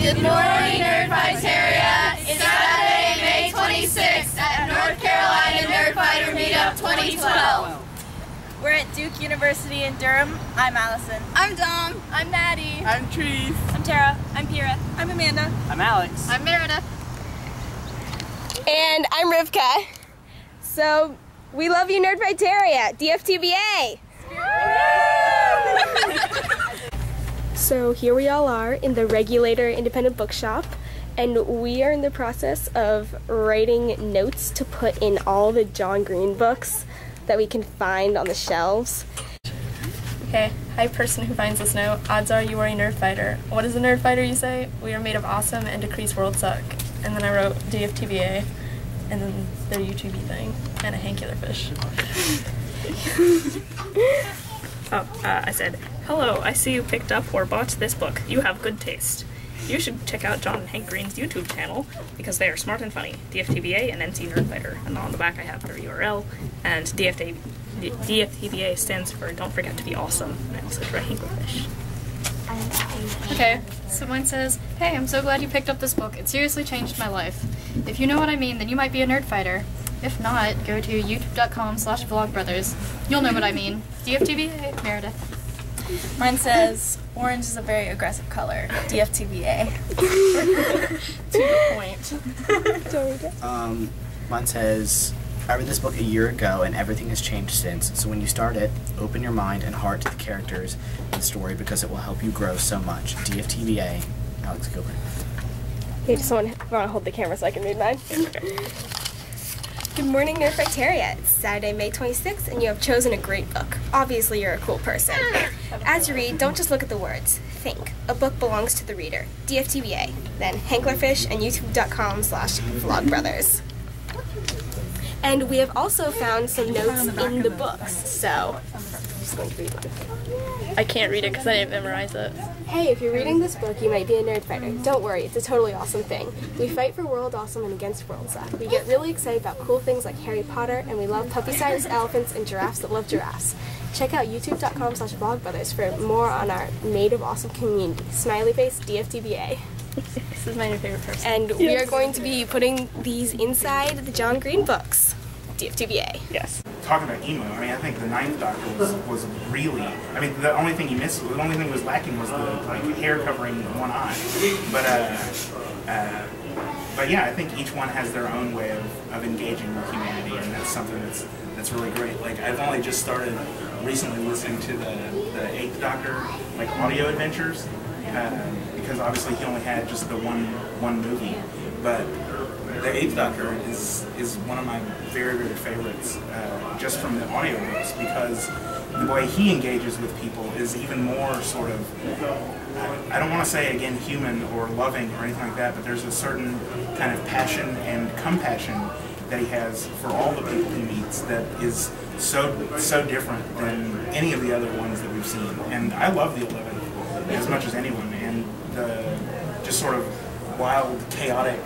Good morning, Nerdfighter. It's Saturday, May 26th at North Carolina Nerdfighter Meetup 2012. We're at Duke University in Durham. I'm Allison. I'm Dom. I'm Maddie. I'm Trees. I'm Tara. I'm Kira. I'm Amanda. I'm Alex. I'm Meredith. And I'm Rivka. So, we love you, Nerdfighter. DFTBA! So here we all are in the Regulator Independent Bookshop, and we are in the process of writing notes to put in all the John Green books that we can find on the shelves. Okay, hi person who finds this note. Odds are you are a Nerdfighter. What is a Nerdfighter, you say? We are made of awesome and decrease world suck. And then I wrote DFTBA, and then their YouTube thing, and a hangular fish. I said, hello, I see you picked up or bought this book. You have good taste. You should check out John and Hank Green's YouTube channel because they are smart and funny. DFTBA and NC Nerdfighter. And on the back I have their URL. And DFTBA stands for Don't Forget to Be Awesome. And I also try Hankerfish. Okay, so mine says, hey, I'm so glad you picked up this book. It seriously changed my life. If you know what I mean, then you might be a Nerdfighter. If not, go to youtube.com/vlogbrothers. You'll know what I mean. DFTBA, Meredith. Mine says, orange is a very aggressive color. DFTBA. To the point. Mine says, I read this book a year ago and everything has changed since. So when you start it, open your mind and heart to the characters and the story because it will help you grow so much. DFTBA, Alex Gilbert. Hey, just want to hold the camera so I can read mine? Good morning, Nerdfighter. It's Saturday, May 26th, and you have chosen a great book. Obviously, you're a cool person. As you read, don't just look at the words. Think. A book belongs to the reader. DFTBA. Then Hanklerfish and youtube.com/vlogbrothers. And we have also found some notes in the books, so I'm just going to read it. I can't read it because I didn't memorize it. Hey, if you're reading this book, you might be a Nerdfighter. Don't worry, it's a totally awesome thing. We fight for world awesome and against world suck. We get really excited about cool things like Harry Potter, and we love puppy-sized elephants and giraffes that love giraffes. Check out youtube.com/vlogbrothers for more on our made of awesome community. Smiley face, DFTBA. This is my new favorite person. And we are going to be putting these inside the John Green books. DFTBA. Yes. Talking about emo, I mean, I think the Ninth Doctor was really, I mean, the only thing he missed, the only thing that was lacking was the hair covering one eye. But yeah, I think each one has their own way of engaging with humanity, and that's something that's really great. Like, I've only just started recently listening to the Eighth Doctor, like, audio adventures, because obviously he only had just the one movie, but the Eighth Doctor is one of my very, very favorites, just from the audiobooks, because the way he engages with people is even more sort of, I don't want to say, again, human or loving or anything like that, but there's a certain kind of passion and compassion that he has for all the people he meets that is so different than any of the other ones that we've seen. And I love the 11th as much as anyone, and the just sort of wild, chaotic,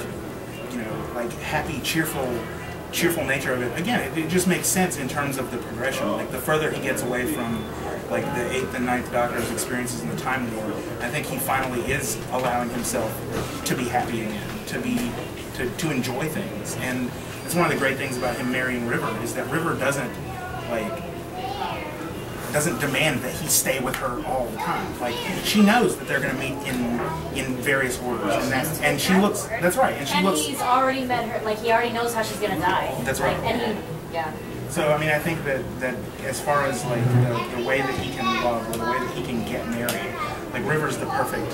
like happy, cheerful nature of it. Again, it just makes sense in terms of the progression. Like, the further he gets away from, like, the 8th and 9th Doctor's experiences in the Time War, I think he finally is allowing himself to be happy again, to enjoy things. And it's one of the great things about him marrying River, is that River doesn't demand that he stay with her all the time. Like, she knows that they're going to meet in various orders, and she looks. That's right, and he's already met her. Like, he already knows how she's going to die. That's right. Yeah. So I mean, I think that as far as like the way that he can love, or the way that he can get married, like, River's the perfect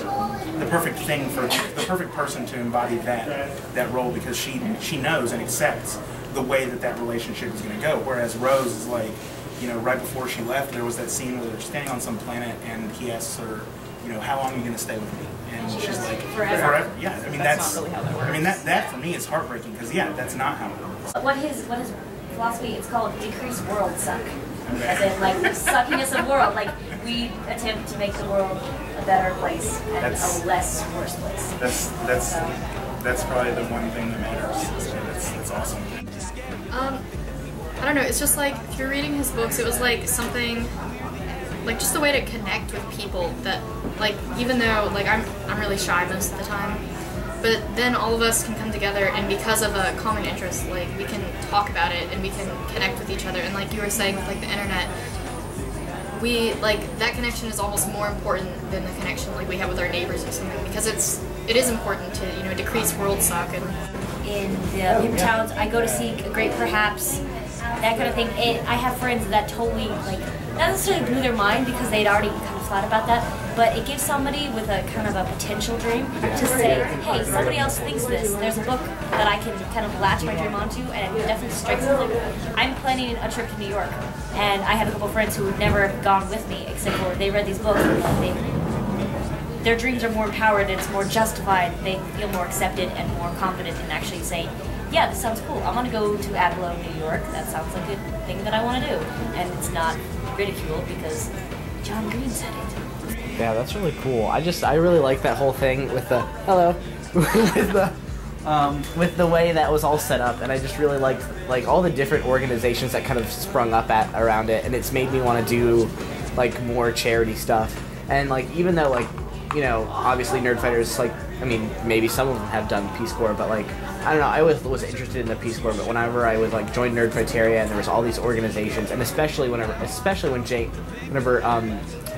thing for the perfect person to embody that role, because she knows and accepts the way that relationship is going to go. Whereas Rose is like, right before she left, there was that scene where they're standing on some planet, and he asks her, how long are you going to stay with me? And she's like, forever. Yeah, I mean, that's not really how that works. I mean, that for me is heartbreaking, because that's not how it works. What his philosophy, it's called decrease world suck. Okay. As in, like, the suckiness of world. Like, we attempt to make the world a better place and a less worse place. That's probably the one thing that matters. That's awesome. I don't know, it's just like, if you're reading his books, it was like something like just the way to connect with people that, like, even though like I'm really shy most of the time, but then all of us can come together, and because of a common interest, like we can talk about it and we can connect with each other. And like you were saying with like the internet, we like that connection is almost more important than the connection like we have with our neighbors or something, because it is important to, you know, decrease world suck. And in the paper towns, I go to see a Great Perhaps, that kind of thing. I have friends that totally, like, not necessarily blew their mind because they'd already kind of thought about that, but it gives somebody with a kind of a potential dream to say, hey, somebody else thinks this. There's a book that I can kind of latch my dream onto, and it definitely strikes something. I'm planning a trip to New York, and I have a couple friends who have never gone with me, except for they read these books, and their dreams are more empowered, and it's more justified. They feel more accepted and more confident in actually saying, yeah, this sounds cool. I want to go to Agloe, New York. That sounds like a thing that I want to do. And it's not ridiculed because John Green said it. Yeah, that's really cool. I really like that whole thing with the with the way that was all set up, and I just really liked like all the different organizations that kind of sprung up around it, and it's made me want to do like more charity stuff. And like even though like, you know, obviously Nerdfighters, like, I mean, maybe some of them have done Peace Corps, but like, I don't know, I was interested in the Peace Corps, but whenever I would like join Nerdfighteria and there was all these organizations, and especially when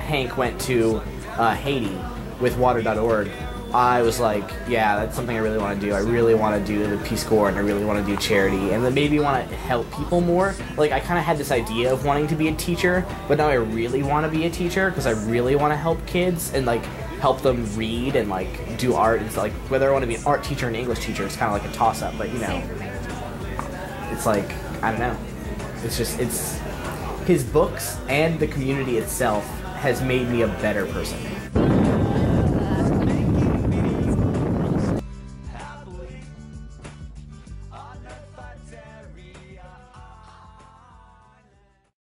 Hank went to Haiti with water.org, I was like, yeah, that's something I really want to do. I really want to do the Peace Corps, and I really want to do charity, and then maybe want to help people more. Like, I kind of had this idea of wanting to be a teacher, but now I really want to be a teacher because I really want to help kids and like help them read and like do art. It's like whether I want to be an art teacher or an English teacher, it's kind of like a toss-up, but you know, it's like, I don't know. It's just, it's his books and the community itself has made me a better person.